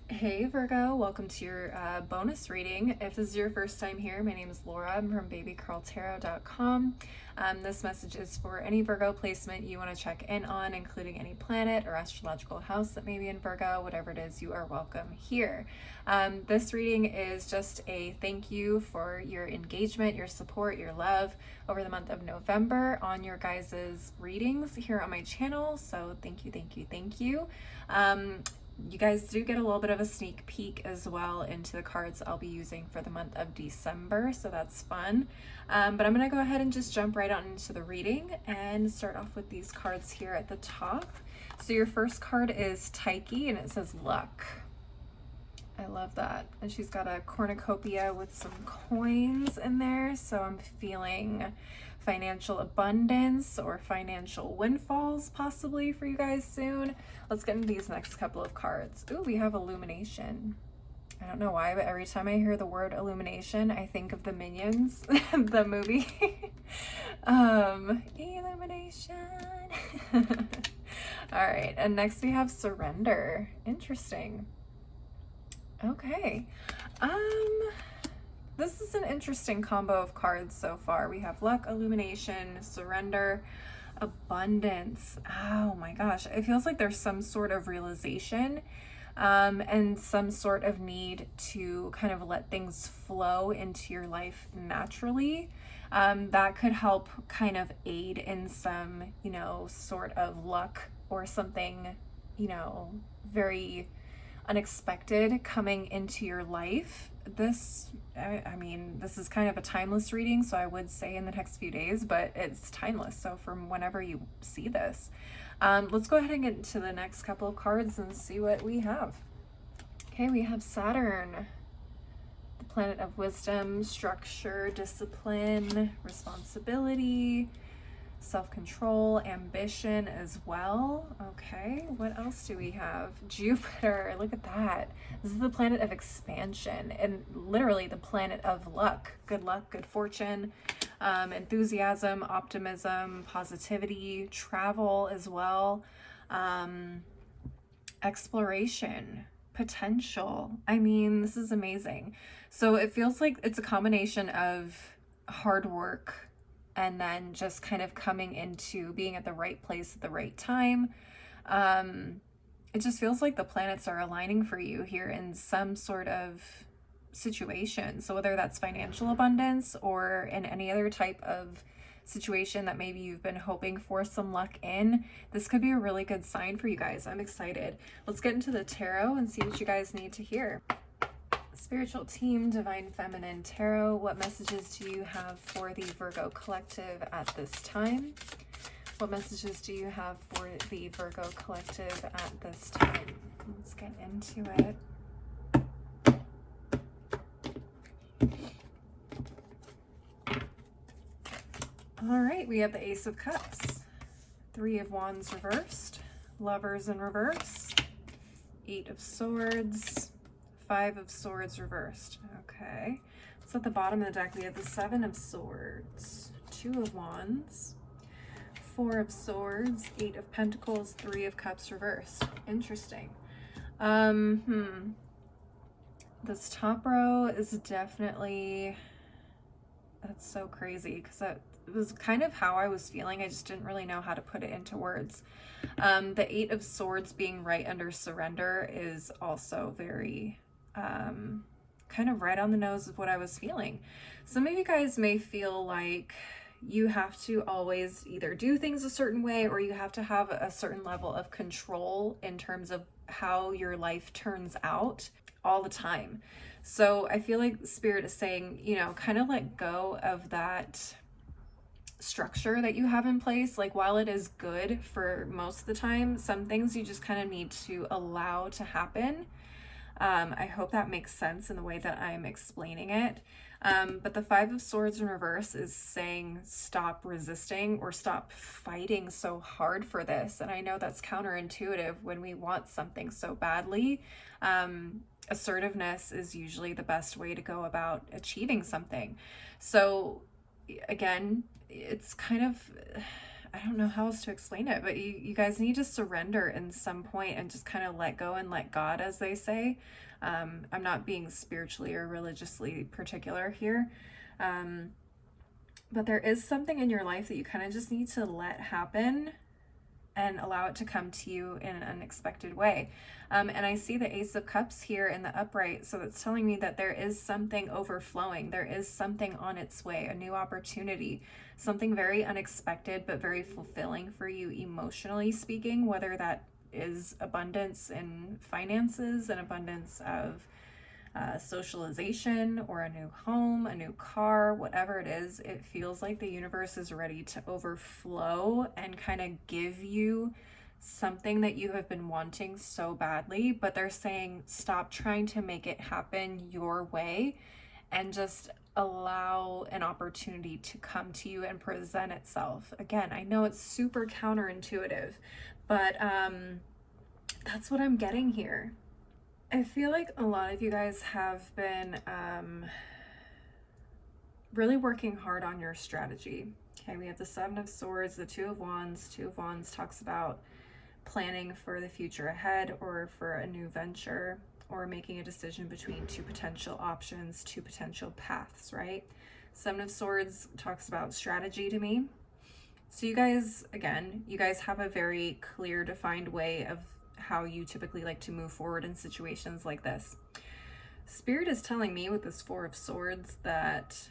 Hey Virgo, welcome to your bonus reading. If this is your first time here, my name is Laura. I'm from babycurltarot.com. This message is for any Virgo placement you want to check in on, including any planet or astrological house that may be in Virgo. Whatever it is, you are welcome here. This reading is just a thank you for your engagement, your support, your love over the month of November on your guys' readings here on my channel. So thank you, thank you, thank you. You guys do get a little bit of a sneak peek as well into the cards I'll be using for the month of December, so that's fun. But I'm going to go ahead and just jump right on into the reading and start off with these cards here at the top. So your first card is Taiki, and it says luck. I love that. And she's got a cornucopia with some coins in there, so I'm feeling financial abundance or financial windfalls possibly for you guys soon. Let's get into these next couple of cards. Ooh, we have illumination. I don't know why, but every time I hear the word illumination, I think of the Minions, the movie. Illumination. All right, and next we have surrender. Interesting. Okay. This is an interesting combo of cards so far. We have luck, illumination, surrender, abundance. Oh my gosh. It feels like there's some sort of realization and some sort of need to kind of let things flow into your life naturally. That could help kind of aid in some, sort of luck or something, very unexpected coming into your life. This is kind of a timeless reading, so I would say in the next few days, but it's timeless, so from whenever you see this. Let's go ahead and get into the next couple of cards and see what we have. Okay, we have Saturn, the planet of wisdom, structure, discipline, responsibility, self-control, ambition as well. Okay, what else do we have? Jupiter, look at that. This is the planet of expansion and literally the planet of luck, good fortune, enthusiasm, optimism, positivity, travel as well, exploration, potential. This is amazing. So it feels like it's a combination of hard work and then just kind of coming into being at the right place at the right time. It just feels like the planets are aligning for you here in some sort of situation. So whether that's financial abundance or in any other type of situation that maybe you've been hoping for some luck in, this could be a really good sign for you guys. I'm excited. Let's get into the tarot and see what you guys need to hear. Spiritual team, Divine Feminine Tarot, what messages do you have for the Virgo collective at this time? What messages do you have for the Virgo collective at this time? Let's get into it. All right, we have the Ace of Cups, Three of Wands reversed, Lovers in reverse, Eight of Swords, Five of Swords reversed. Okay. So at the bottom of the deck, we have the Seven of Swords, Two of Wands, Four of Swords, Eight of Pentacles, Three of Cups reversed. Interesting. This top row is definitely, that's so crazy because that was kind of how I was feeling. I just didn't really know how to put it into words. The Eight of Swords being right under surrender is also very kind of right on the nose of what I was feeling. Some of you guys may feel like you have to always either do things a certain way or you have to have a certain level of control in terms of how your life turns out all the time. So I feel like Spirit is saying, kind of let go of that structure that you have in place. Like, while it is good for most of the time, some things you just kind of need to allow to happen. I hope that makes sense in the way that I'm explaining it. But the Five of Swords in reverse is saying stop resisting or stop fighting so hard for this. And I know that's counterintuitive when we want something so badly. Assertiveness is usually the best way to go about achieving something. So again, it's kind of, I don't know how else to explain it, but you guys need to surrender in some point and just kind of let go and let God, as they say. I'm not being spiritually or religiously particular here. But there is something in your life that you kind of just need to let happen and allow it to come to you in an unexpected way. And I see the Ace of Cups here in the upright, so it's telling me that there is something overflowing. There is something on its way, a new opportunity, something very unexpected but very fulfilling for you emotionally speaking, whether that is abundance in finances, an abundance of socialization, or a new home, a new car, whatever it is. It feels like the universe is ready to overflow and kind of give you something that you have been wanting so badly, but they're saying stop trying to make it happen your way and just allow an opportunity to come to you and present itself. Again, I know it's super counterintuitive, but that's what I'm getting here. I feel like a lot of you guys have been really working hard on your strategy. Okay, we have the Seven of Swords, the Two of Wands. Two of Wands talks about planning for the future ahead, or for a new venture, or making a decision between two potential options, two potential paths, right? Seven of Swords talks about strategy to me. So you guys, again, you guys have a very clear, defined way of how you typically like to move forward in situations like this. Spirit is telling me with this Four of Swords that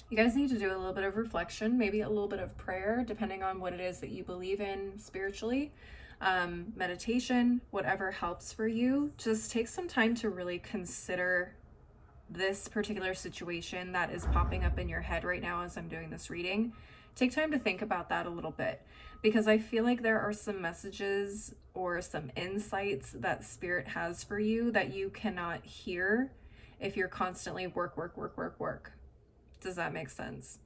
you guys need to do a little bit of reflection, maybe a little bit of prayer, depending on what it is that you believe in spiritually. Meditation, whatever helps for you. Just take some time to really consider this particular situation that is popping up in your head right now as I'm doing this reading. Take time to think about that a little bit, because I feel like there are some messages or some insights that Spirit has for you that you cannot hear if you're constantly work. Does that make sense?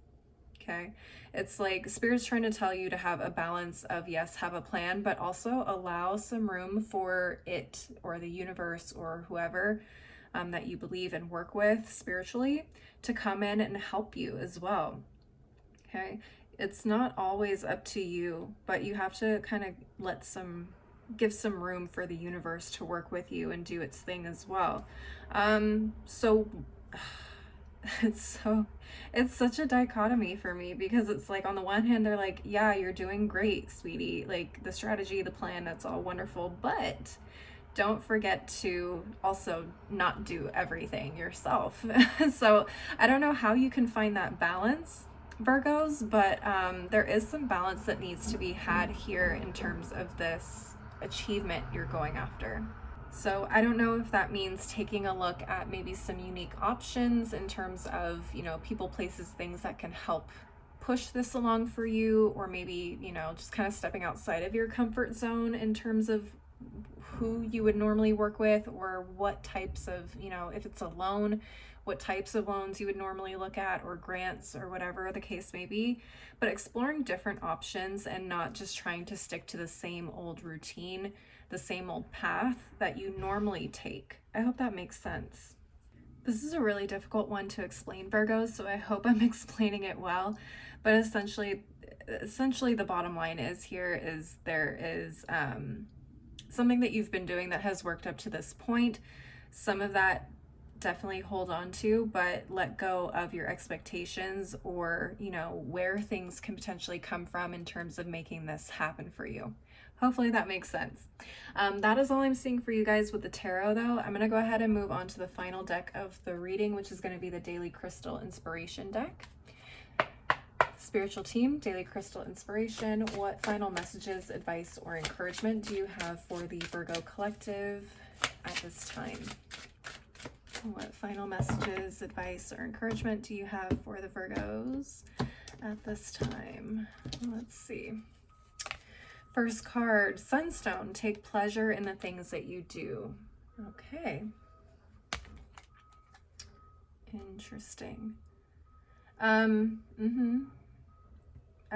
Okay. It's like Spirit's trying to tell you to have a balance of, yes, have a plan, but also allow some room for it, or the universe, or whoever that you believe and work with spiritually, to come in and help you as well. Okay. It's not always up to you, but you have to kind of give some room for the universe to work with you and do its thing as well. So it's such a dichotomy for me, because it's like, on the one hand, they're like, yeah, you're doing great, sweetie. Like, the strategy, the plan, that's all wonderful, but don't forget to also not do everything yourself. So I don't know how you can find that balance, Virgos, but there is some balance that needs to be had here in terms of this achievement you're going after. So I don't know if that means taking a look at maybe some unique options in terms of, people, places, things that can help push this along for you, or maybe, just kind of stepping outside of your comfort zone in terms of who you would normally work with, or what types of, if it's a loan, what types of loans you would normally look at, or grants, or whatever the case may be. But exploring different options and not just trying to stick to the same old routine, the same old path that you normally take. I hope that makes sense. This is a really difficult one to explain, Virgos, so I hope I'm explaining it well. But essentially the bottom line is there is something that you've been doing that has worked up to this point. Some of that definitely hold on to, but let go of your expectations, or where things can potentially come from in terms of making this happen for you. Hopefully that makes sense. That is all I'm seeing for you guys with the tarot, though. I'm going to go ahead and move on to the final deck of the reading, which is going to be the Daily Crystal Inspiration deck. Spiritual team, Daily Crystal Inspiration, what final messages, advice, or encouragement do you have for the Virgo collective at this time? What final messages, advice, or encouragement do you have for the Virgos at this time? Let's see. First card, Sunstone, take pleasure in the things that you do. Okay. Interesting. I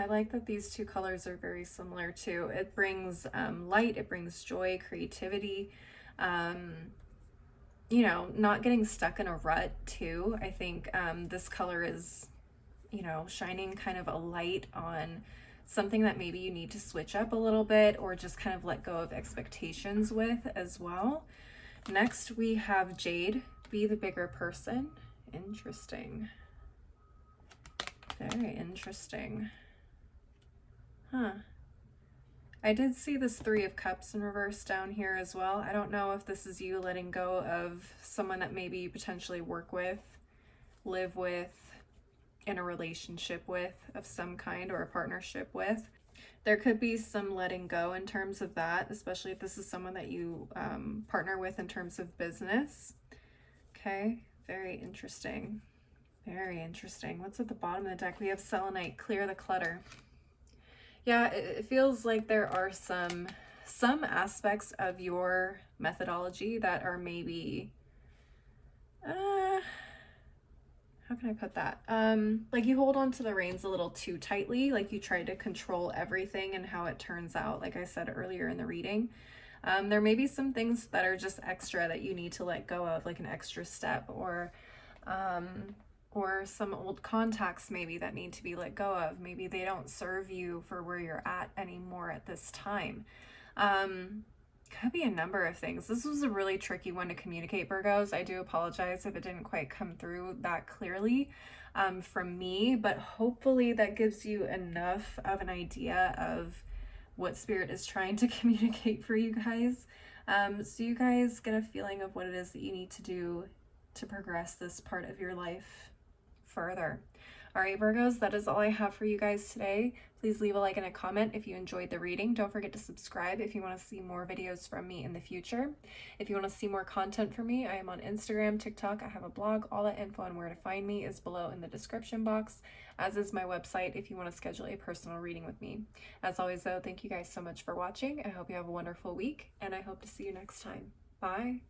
like that these two colors are very similar too. It brings light, it brings joy, creativity, not getting stuck in a rut too. I think this color is, shining kind of a light on something that maybe you need to switch up a little bit or just kind of let go of expectations with as well. Next, we have Jade, be the bigger person. Interesting. Very interesting. Huh. I did see this Three of Cups in reverse down here as well. I don't know if this is you letting go of someone that maybe you potentially work with, live with, in a relationship with of some kind, or a partnership with. There could be some letting go in terms of that, especially if this is someone that you partner with in terms of business. Okay, very interesting. Very interesting. What's at the bottom of the deck? We have Selenite, clear the clutter. Yeah, it feels like there are some aspects of your methodology that are maybe, how can I put that? Like you hold on to the reins a little too tightly, like you try to control everything and how it turns out, like I said earlier in the reading. There may be some things that are just extra that you need to let go of, like an extra step, or some old contacts maybe that need to be let go of. Maybe they don't serve you for where you're at anymore at this time. Could be a number of things. This was a really tricky one to communicate, Virgos. I do apologize if it didn't quite come through that clearly from me, but hopefully that gives you enough of an idea of what Spirit is trying to communicate for you guys. So you guys get a feeling of what it is that you need to do to progress this part of your life further. All right, Virgos, that is all I have for you guys today. Please leave a like and a comment if you enjoyed the reading. Don't forget to subscribe if you want to see more videos from me in the future. If you want to see more content from me, I am on Instagram, TikTok. I have a blog. All that info on where to find me is below in the description box, as is my website if you want to schedule a personal reading with me. As always, though, thank you guys so much for watching. I hope you have a wonderful week, and I hope to see you next time. Bye.